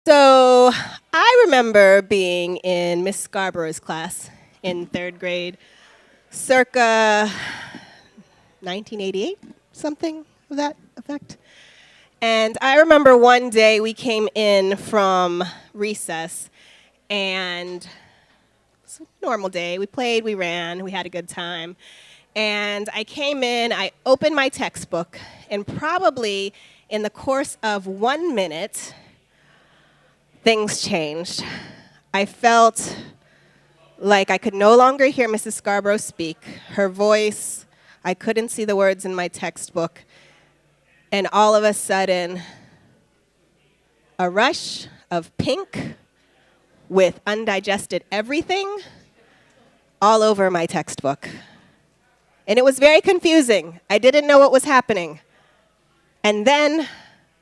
So I remember being in Miss Scarborough's class in third grade, circa 1988, something of that effect. And I remember one day we came in from recess, and it's a normal day. We played, we ran, we had a good time. And I came in, I opened my textbook, and probably in the course of 1 minute, things changed. I felt like I could no longer hear Mrs. Scarborough speak. Her voice, I couldn't see the words in my textbook. And all of a sudden, a rush of pink with undigested everything all over my textbook. And it was very confusing. I didn't know what was happening. And then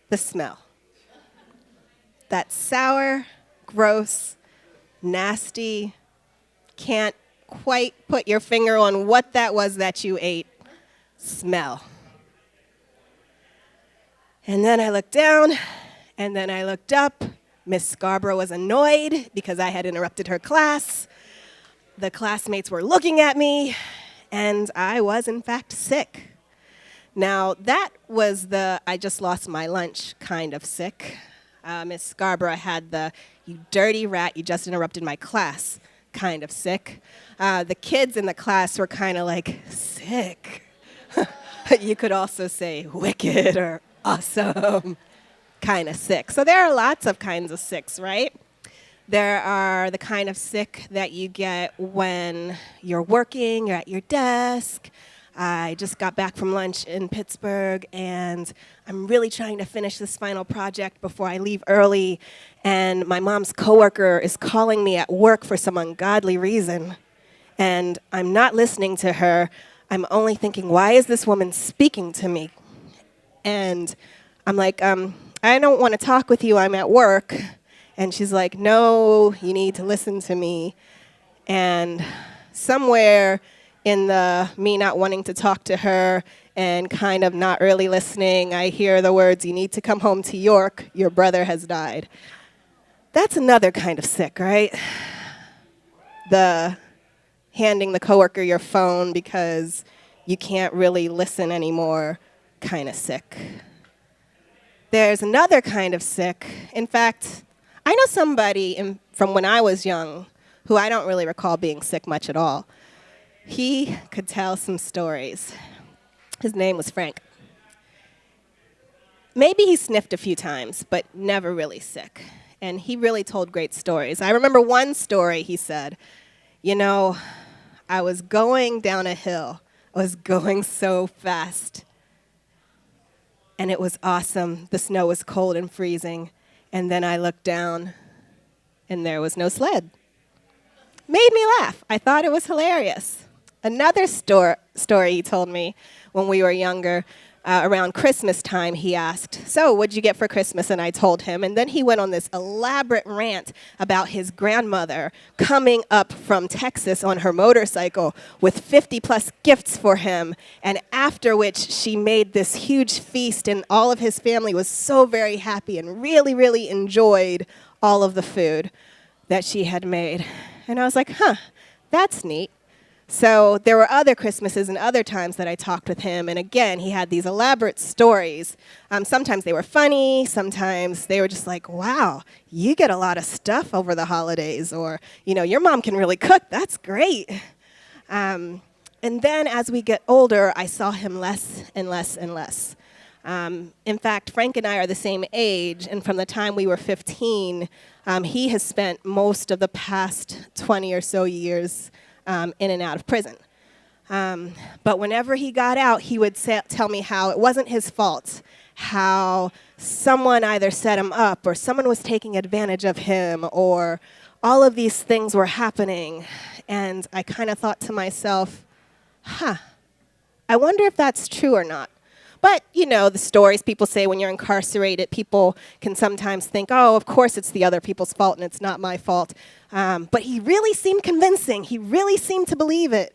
the smell. That sour, gross, nasty, can't quite put your finger on what that was that you ate smell. And then I looked down, and then I looked up. Miss Scarborough was annoyed because I had interrupted her class. The classmates were looking at me, and I was, in fact, sick. Now, that was the I just lost my lunch kind of sick. Miss Scarborough had the "you dirty rat, you just interrupted my class" kind of sick. The kids in the class were kind of like, sick. You could also say wicked or awesome kind of sick. So there are lots of kinds of sicks, right? There are the kind of sick that you get when you're working, you're at your desk. I just got back from lunch in Pittsburgh, and I'm really trying to finish this final project before I leave early, and my mom's coworker is calling me at work for some ungodly reason, and I'm not listening to her. I'm only thinking, why is this woman speaking to me? And I'm like, I don't want to talk with you, I'm at work. And she's like, no, you need to listen to me. And somewhere in the me not wanting to talk to her and kind of not really listening, I hear the words, you need to come home to York, your brother has died. That's another kind of sick, right? The handing the coworker your phone because you can't really listen anymore kind of sick. There's another kind of sick. In fact, I know somebody from when I was young who I don't really recall being sick much at all. He could tell some stories. His name was Frank. Maybe he sniffed a few times, but never really sick. And he really told great stories. I remember one story he said, I was going down a hill. I was going so fast. And it was awesome. The snow was cold and freezing. And then I looked down, and there was no sled. Made me laugh. I thought it was hilarious. Another story he told me when we were younger, around Christmas time, he asked, so what'd you get for Christmas? And I told him. And then he went on this elaborate rant about his grandmother coming up from Texas on her motorcycle with 50-plus gifts for him, and after which she made this huge feast, and all of his family was so very happy and really, really enjoyed all of the food that she had made. And I was like, that's neat. So there were other Christmases and other times that I talked with him, and again, he had these elaborate stories. Sometimes they were funny, sometimes they were just like, wow, you get a lot of stuff over the holidays, or, your mom can really cook, that's great. And then as we get older, I saw him less and less and less. In fact, Frank and I are the same age, and from the time we were 15, he has spent most of the past 20 or so years in and out of prison. But whenever he got out, he would tell me how it wasn't his fault, how someone either set him up or someone was taking advantage of him, or all of these things were happening. And I kind of thought to myself, I wonder if that's true or not. But, the stories people say when you're incarcerated, people can sometimes think, oh, of course it's the other people's fault and it's not my fault. But he really seemed convincing. He really seemed to believe it.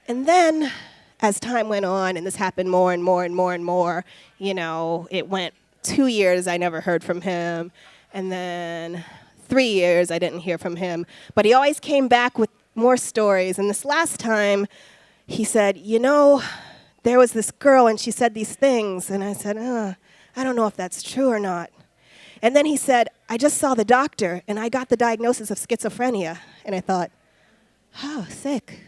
And then, as time went on, and this happened more and more and more and more, it went 2 years, I never heard from him. And then 3 years, I didn't hear from him. But he always came back with more stories. And this last time, he said, there was this girl and she said these things. And I said, I don't know if that's true or not. And then he said, I just saw the doctor and I got the diagnosis of schizophrenia. And I thought, oh, sick.